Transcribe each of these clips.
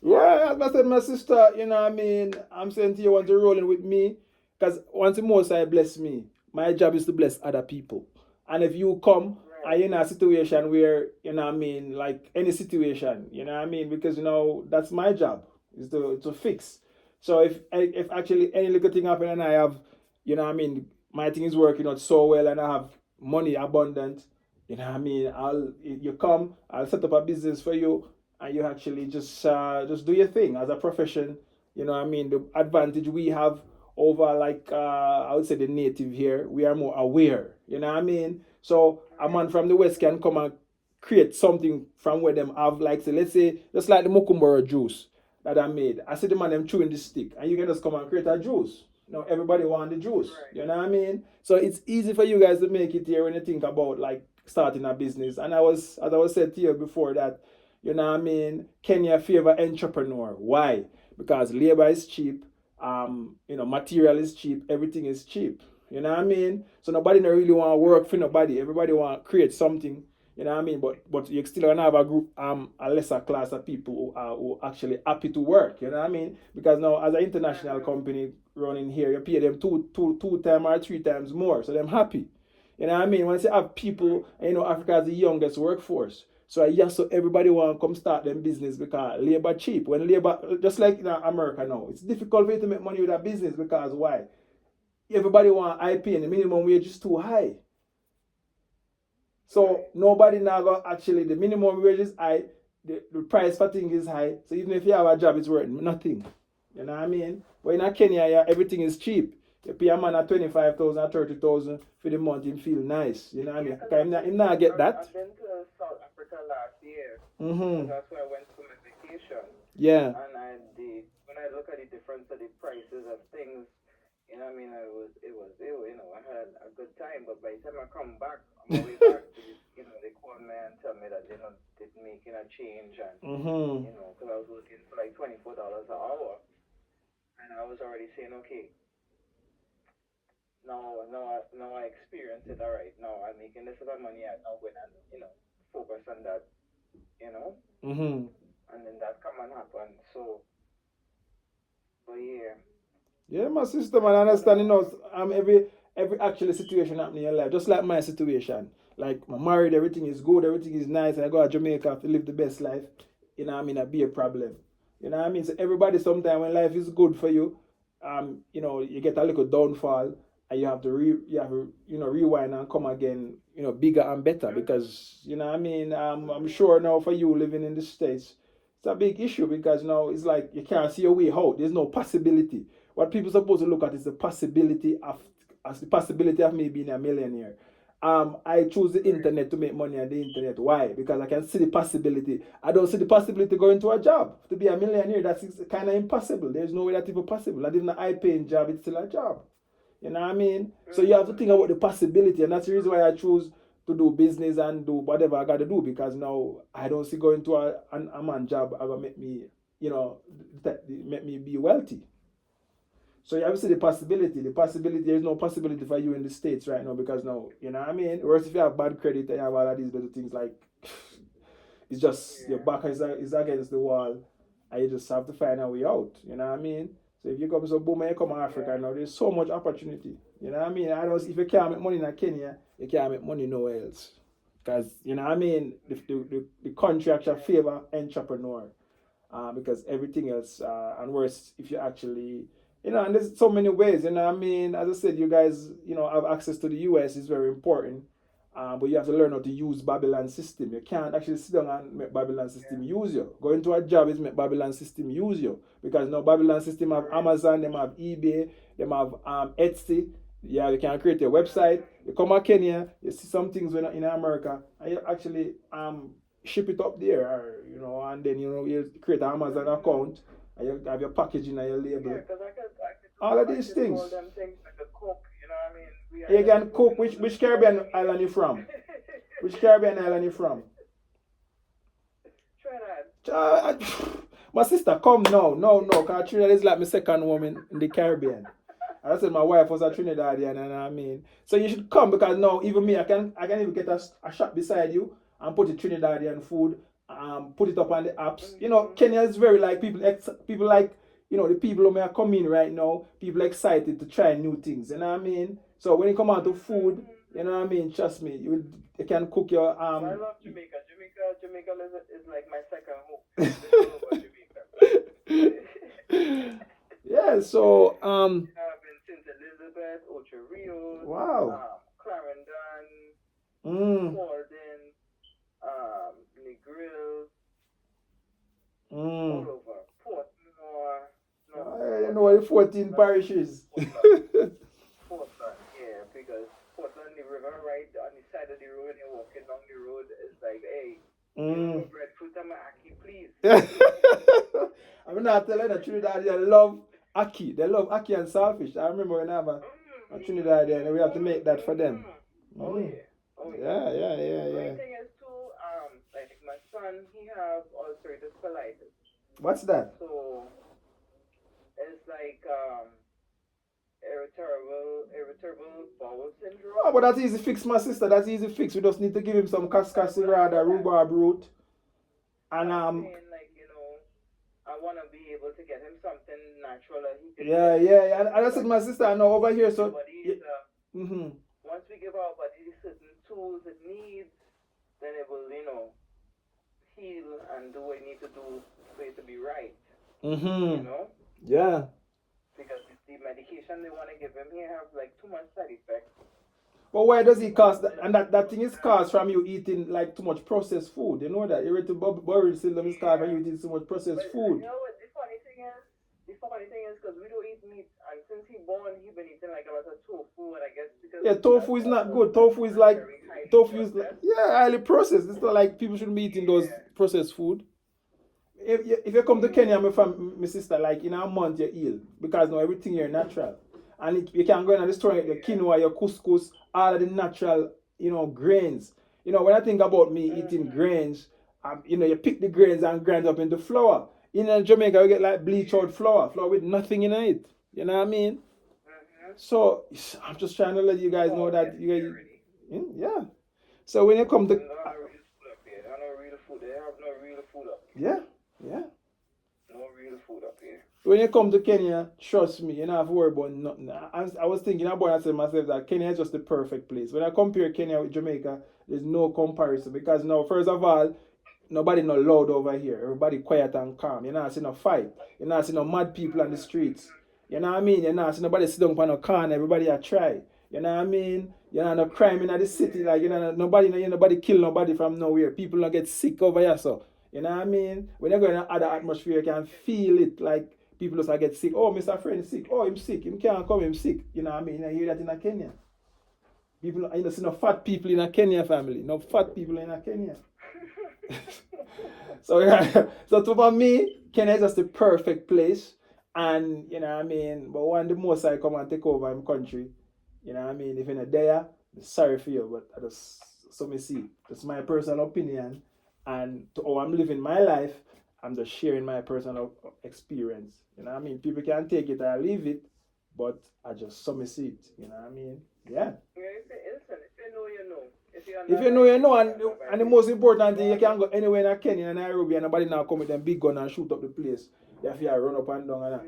Yeah, as I said, my sister, I'm saying to you, want to roll in with me, because once the Most High bless me, my job is to bless other people. And if you come, and you're in a situation where, like any situation, because, that's my job, is to fix. So if actually any little thing happen and I have, my thing is working out so well and I have money abundant, you come, I'll set up a business for you, and you actually just do your thing as a profession. The advantage we have over, like, I would say, the native here, we are more aware. So a man from the west can come and create something from where them have, like, say, let's say, just like the Mokumboro juice that I made. I see the man them chewing the stick, and you can just come and create a juice. Everybody want the juice. Right. You know what I mean? So it's easy for you guys to make it here when you think about, like, starting a business. And as I was said to you before, that, Kenya favor entrepreneur. Why? Because labor is cheap, material is cheap, everything is cheap. You know what I mean? So nobody don't really want to work for nobody. Everybody want to create something. You know what I mean? But you still gonna have a group, a lesser class of people who actually happy to work. You know what I mean? Because now, as an international company running here, you pay them two times or three times more, so them happy. You know what I mean? Once you have people, and Africa is the youngest workforce. So yes, so everybody want to come start them business because labor cheap. When labor, just like in America now, it's difficult for you to make money with a business because why? Everybody want high pay and the minimum wage is too high. So nobody now go, actually, the minimum wage is high, the price for things is high. So even if you have a job, it's worth nothing. You know what I mean? But in Kenya, yeah, everything is cheap. You pay a man at 25,000 or 30,000 for the month, him feel nice. You know what I mean? Because him not get that. I've been to South Africa last year. Mm-hmm. That's where I went for my vacation. Yeah. And when I look at the difference of the prices of things, you know what I mean, I had a good time. But by the time I come back, on my way back, they call me and tell me that they're not making a change. And, because I was looking for like $24 an hour. And I was already saying, okay, now I experience it. All right, now I'm making this amount of money. I now going and focus on that. And then that come and happen. So, but yeah. Yeah, my sister, man, I understand. Every actual situation happening in your life, just like my situation. Like, I'm married, everything is good, everything is nice, and I go to Jamaica to live the best life. It'd be a problem. You know what I mean? So everybody, sometimes when life is good for you, you get a little downfall, and you have to rewind and come again, bigger and better. Because what I mean, I'm sure now for you living in the States, it's a big issue because now it's like you can't see your way out. There's no possibility. What people are supposed to look at is the possibility of me being a millionaire. I choose the internet to make money on the internet. Why? Because I can see the possibility. I don't see the possibility going to a job to be a millionaire. That's kind of impossible. There's no way that's even possible. Not even a high-paying job, it's still a job. You know what I mean? So you have to think about the possibility, and that's the reason why I choose to do business and do whatever I got to do, because now I don't see going to a man job are gonna make me, make me be wealthy. So you have to see the possibility. There's no possibility for you in the States right now because now, you know what I mean? Whereas if you have bad credit and you have all of these little things, like, it's just your back is against the wall and you just have to find a way out. You know what I mean? So if you come to boom and you come to Africa now, there's so much opportunity. You know what I mean? If you can't make money in Kenya, you can't make money nowhere else. Because, you know what I mean? The country actually favor entrepreneur. Because everything else, and worse, if you actually, and there's so many ways, As I said, you guys, have access to the US is very important. But you have to learn how to use Babylon system. You can't actually sit down and make Babylon system use you. Going to a job is make Babylon system use you. Because now Babylon system have Amazon, them have eBay, them have Etsy. Yeah, you can create a website. You come to Kenya, you see some things when in America, and you actually ship it up there, or, and then you create an Amazon account, and you have your packaging and your label. Yeah, because all of these things. All them things like the cook, you know what I mean? You can cook. Which Caribbean island you from? Which Caribbean island you from? Trinidad. My sister, come now. No, because Trinidad is like my second woman in the Caribbean. I said my wife was a Trinidadian, and so you should come because now even me, I can even get a shop beside you and put the Trinidadian food put it up on the apps. You know, Kenya is very like people like, you know, the people who may come in right now, people excited to try new things, you know what I mean? So when you come out to food, you know what I mean, trust me, you can cook your I love Jamaica. Jamaica is like my second home. All over Jamaica. Yeah, so I've been St. Elizabeth, Ocho Rios, wow. Clarendon, Mm, Walden, Negril, all mm. over. Portmore, no, I know the 14 parishes. Portland, yeah, because Portland, the river right on the side of the road, you're walking down the road, it's like, hey, Mm. breadfruit and my ackee, please. I'm not telling the Trinidad they love ackee. They love ackee and saltfish. I remember when I have a Trinidad there, and we have to make that for them. Oh Mm. yeah, oh Yeah, yeah, yeah, The yeah. only thing is too, like my son, he have ulcerative colitis. What's that? So it's like irritable bowel syndrome. Oh, but that's easy fix, my sister. That's easy fix. We just need to give him some cascasirada, rhubarb root, and I'm saying, like, you know, I want to be able to get him something natural that he can. yeah, yeah, yeah. And I said, my sister, I know over here, so. Body is, Mm-hmm. once we give our body certain tools it needs, then it will, you know, heal and do what it needs to do for it to be right. Mm-hmm. You know? Yeah. Because the medication they want to give him here have like too much side effects. But why does it cause that? And that thing is caused from you eating like too much processed food. You know that irritable bowel syndrome is caused when you eating too much processed food. You know what the funny thing is? The funny thing is because we don't eat meat, and since he born, he been eating like a lot of tofu, and I guess because yeah, tofu is not good. Tofu is like highly processed. It's not like people shouldn't be eating those processed food. If you come to Kenya, my sister, like in a month you heal because now everything here natural, and you can go in the store, your quinoa, your couscous, all of the natural, you know, grains. You know, when I think about me eating grains, you know, you pick the grains and grind up into flour. In Jamaica, we get like bleach out flour with nothing in it. You know what I mean? So I'm just trying to let you guys know that you guys, yeah. So when you come to, They have no real food up. yeah, yeah. No real food up here. When you come to Kenya, trust me, you don't have to worry about nothing. I was thinking about it, I said myself that Kenya is just the perfect place. When I compare Kenya with Jamaica, there's no comparison because now, first of all, nobody no loud over here. Everybody quiet and calm. You're not seeing no fight. You're not seeing no mad people on the streets. You know what I mean? You're not seeing nobody sit down on a corner. Everybody a try. You know what I mean? You know no crime in the city. Like, you know, nobody kill nobody from nowhere. People don't get sick over here. So, you know what I mean? When you go in another atmosphere, you can feel it. Like people just get sick. Oh, Mr. Friend is sick. Oh, him sick. Him can't come. Him sick. You know what I mean? You hear that in Kenya. People, you know, see no fat people in a Kenya family. No fat people in a Kenya. So yeah, so for me, Kenya is just the perfect place, and you know what I mean. But when the most I come and take over my country, you know what I mean. If you're not there, I'm sorry for you, but I just so me see. That's my personal opinion, and to how I'm living my life, I'm just sharing my personal experience. You know what I mean. People can take it or leave it, but I just so me see it. You know what I mean. Yeah. If you know, you know, and the most important thing, you can go anywhere in Kenya and Nairobi and nobody now come with them big gun and shoot up the place. You have to run up and down and that.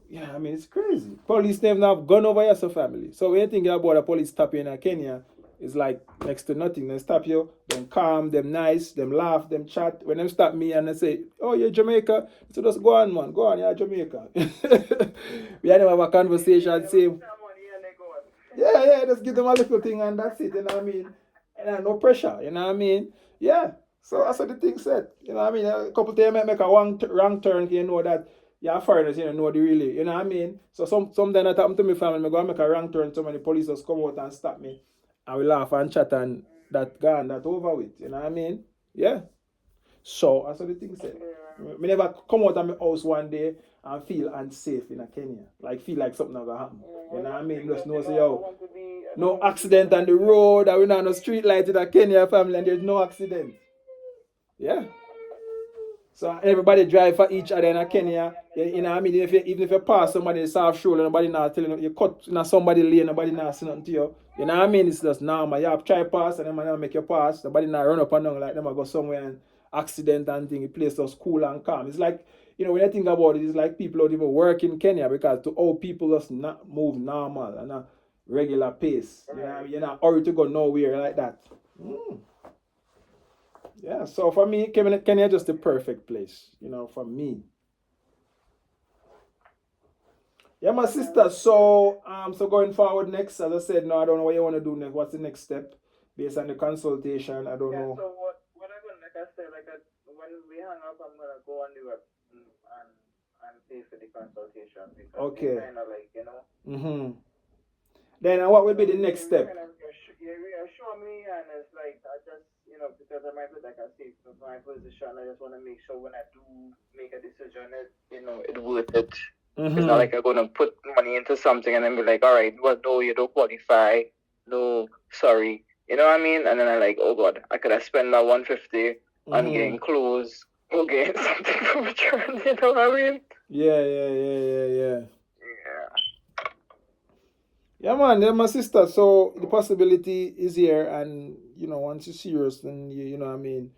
Yeah, I mean, it's crazy. Police never have gun over your family. So when you think about the police stop you in Kenya, it's like next to nothing. They stop you, them calm, them nice, them laugh, them chat. When they stop me and they say, oh, you're Jamaica, so just go on, man. Go on, you're Jamaica. We had have a conversation, say, yeah, just give them a little thing and that's it, you know what I mean? And no pressure, you know what I mean? Yeah. So that's what the thing said. You know what I mean? A couple of times I make a wrong turn, you know that you're foreigners, you know the really, you know what I mean? So sometimes that happened to me family, I go and make a wrong turn, so many police just come out and stop me. And we laugh and chat and that gone, that over with, you know what I mean? Yeah. So that's what the thing said. Me never come out of my house one day and feel unsafe in Kenya. Like feel like something gonna happen. You know what I mean? Just know say yo, no accident on the road, and we not no street light in Kenya family and there's no accident. Yeah. So everybody drive for each other in Kenya. You know what I mean? Even if you pass somebody in South Shore, nobody not telling you cut in somebody lane, nobody not saying nothing to you. You know what I mean? It's just normal. You have to try pass and then man make you pass. Nobody not run up and down like them and go somewhere accident and thing. The place was cool and calm. It's like, when you think about it, it's like people don't even work in Kenya because to all people just not move normal and a regular pace. You're not hurried to go nowhere like that. Yeah, so for me, Kenya just the perfect place, for me. Yeah, my sister. So going forward next, as I said, no, I don't know what you want to do next. What's the next step based on the consultation? I don't know. So what I'm gonna, like I said, when we hang up, I'm gonna go on the web and pay for the consultation because Okay. kind of like Then what will be the next step? Reassure me, and it's like I just because I might be like I say from my position, I just want to make sure when I do make a decision, it's worth it. It's not like I'm gonna put money into something and then be like, all right, well, no, you don't qualify. No, sorry. You know what I mean? And then I'm like, oh God, I could have spent that 150 on getting clothes or getting something from return. You know what I mean? Yeah. Yeah, man, they're my sister. So the possibility is here, and once you're serious, then you know what I mean.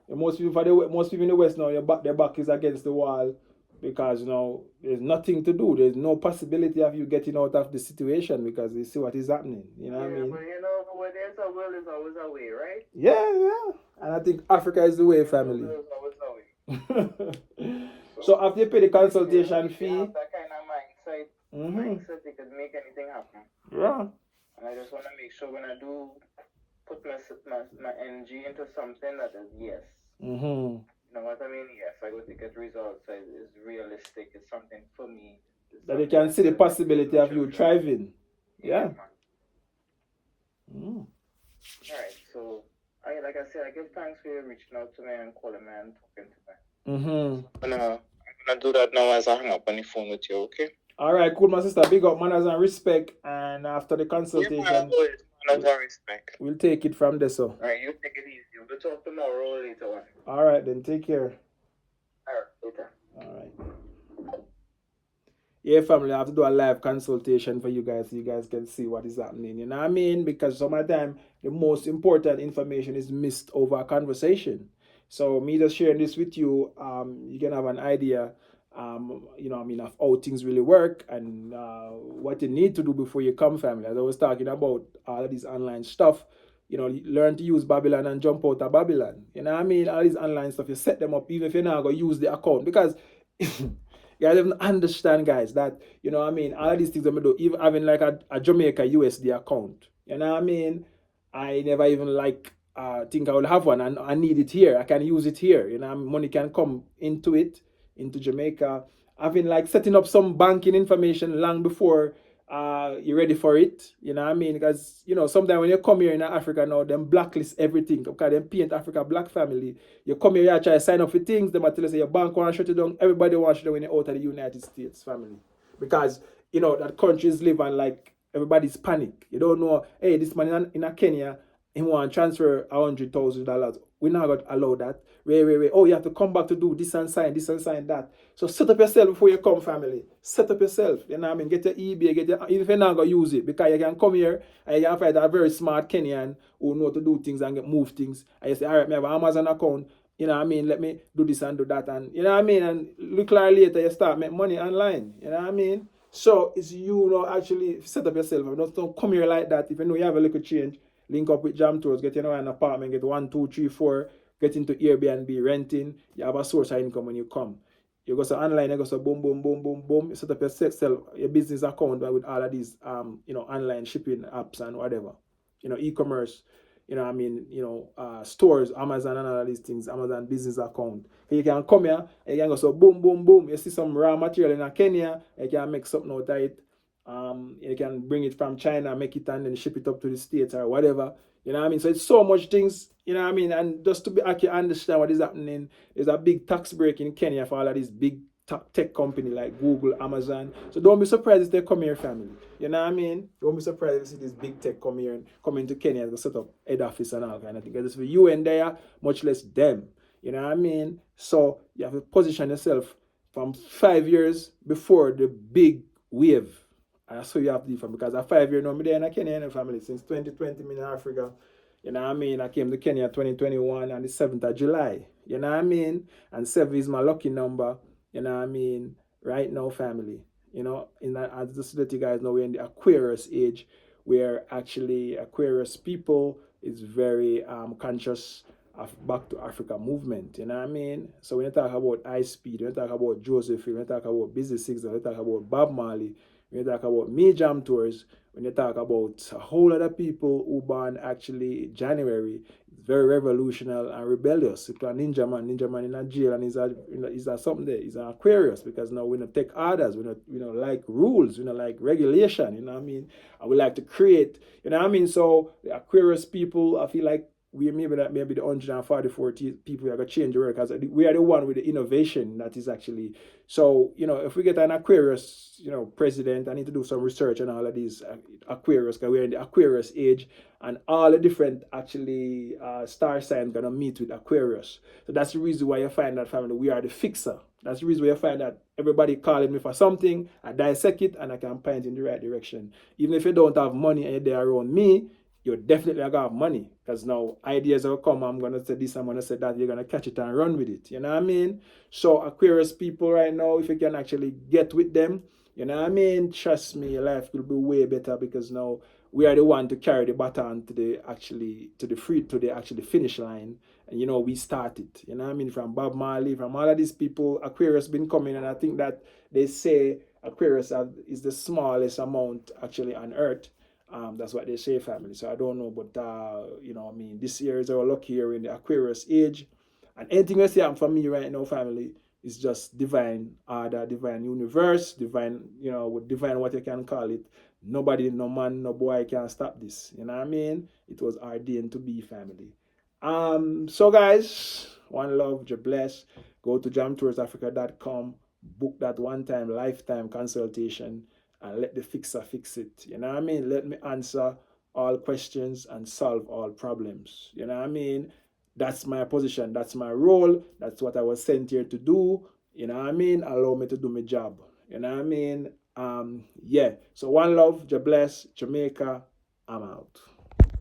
Most people in the West now, their back is against the wall because there's nothing to do. There's no possibility of you getting out of the situation because you see what is happening. You know what I mean? But where there's a will, there's always a way, right? Yeah. And I think Africa is the way, family. There's always a way. So after you pay the consultation fee, you have that kind of mindset, you can make anything happen. Yeah. And I just want to make sure when I do put my energy into something that is yes. You know what I mean? Yes, I go to get results. It's realistic. It's something for me. That you can see the possibility of you thriving. Yeah. Alright, so like I said, I give thanks for you reaching out to me and calling me and talking to me. I'm gonna do that now as I hang up on the phone with you, okay? Alright, cool, my sister. Big up, manners and respect. And after the consultation, manners and respect. We'll take it from there, so. Alright, you take it easy. We'll talk tomorrow or later on. Alright, then take care. Alright, later. Alright. Yeah, family, I have to do a live consultation for you guys so you guys can see what is happening. You know what I mean? Because some of the time, the most important information is missed over a conversation. So me just sharing this with you, you can have an idea, of how things really work and what you need to do before you come, family. As I was talking about all of this online stuff, learn to use Babylon and jump out of Babylon. You know what I mean? All these online stuff, you set them up even if you're not going to use the account. Because you guys don't understand, guys, that, all of these things I'm going to do, even having like a Jamaica USD account. You know what I mean? I never even think I will have one and I need it here. I can use it here. Money can come into Jamaica. I've been setting up some banking information long before you're ready for it. You know what I mean? Because, sometimes when you come here in Africa now, them blacklist everything. Because them paint Africa black family. You come here, you try to sign up for things, they might tell you say your bank wants to shut it down. Everybody wants to shut it down when you're out of the United States, family. Because, that countries live on everybody's panic. You don't know, hey, this man in Kenya, he want to transfer $100,000. We're not going to allow that. Wait. Oh, you have to come back to do this and sign that. So set up yourself before you come, family. Set up yourself. You know what I mean? Get your eBay, even if you're not going to use it. Because you can come here and you can find a very smart Kenyan who know to do things and move things. And you say, all right, I have an Amazon account. You know what I mean? Let me do this and do that. And you know what I mean? And look like later you start make money online. You know what I mean? So it's actually set up yourself. Don't come here like that. If you know you have a little change, link up with Jam Tours, get an apartment, get 1, 2, 3, 4, get into Airbnb, renting. You have a source of income when you come. You go so online, you go so boom. You set up your business account with all of these online shipping apps and whatever. E-commerce, stores, Amazon and all of these things, Amazon business account. You can come here, you can go so boom. You see some raw material in Kenya, you can make something out of it. You can bring it from China, make it and then ship it up to the States or whatever. You know what I mean? So it's so much things, you know what I mean? And just to actually understand what is happening, there's a big tax break in Kenya for all of these big tech companies like Google, Amazon. So don't be surprised if they come here, family. You know what I mean? Don't be surprised if you see this big tech come here and come into Kenya and set up head office and all kind of thing. Because it's for you and there, much less them. You know what I mean? So you have to position yourself from 5 years before the big wave. And so you have to do from because a 5 year now, I'm there in Kenya family since 2020 in Africa. You know what I mean? I came to Kenya 2021 on the 7th of July. You know what I mean? And 7 is my lucky number. You know what I mean? Right now, family. You know, in that, as just to let you guys know, we're in the Aquarius age, where actually Aquarius people is very conscious of back to Africa movement. You know what I mean? So when you talk about high speed, when you talk about Josephine, when you talk about Busy Signal, when you talk about Bob Marley, when you talk about Me Jam Tours, when you talk about a whole lot of people who born actually January, very revolutionary and rebellious. It's a ninja man in a jail, and he's a something there. He's an Aquarius because now we don't take orders, we don't like rules, we don't like regulation, you know what I mean? And we like to create, you know what I mean? So the Aquarius people, I feel like we maybe the 144 people are gonna change the world because we are the one with the innovation that is actually. So you know, if we get an Aquarius, you know, president, I need to do some research on all of these Aquarius because we're in the Aquarius age, and all the different actually star signs gonna meet with Aquarius. So that's the reason why you find that, family, we are the fixer. That's the reason why you find that everybody calling me for something, I dissect it and I can point in the right direction. Even if you don't have money and you're there around me, you're definitely gonna have money because now ideas will come. I'm gonna say this, I'm gonna say that. You're gonna catch it and run with it. You know what I mean? So Aquarius people right now, if you can actually get with them, you know what I mean? Trust me, your life will be way better because now we are the one to carry the baton to the actually finish line. And you know, we started. You know what I mean? From Bob Marley, from all of these people, Aquarius been coming, and I think that they say Aquarius is the smallest amount actually on Earth. That's what they say, family. So I don't know, but you know, I mean, this year is our lucky year in the Aquarius age, and anything you see for me right now, family, is just divine order, divine universe, divine, you know, with divine what you can call it. Nobody, no man, no boy can stop this. You know what I mean? It was ordained to be, family. So guys, one love, you bless. Go to jamtoursafrica.com, book that one-time lifetime consultation, and let the fixer fix it. You know what I mean? Let me answer all questions and solve all problems. You know what I mean? That's my position. That's my role. That's what I was sent here to do. You know what I mean? Allow me to do my job. You know what I mean? Yeah. So one love, God bless, Jamaica. I'm out.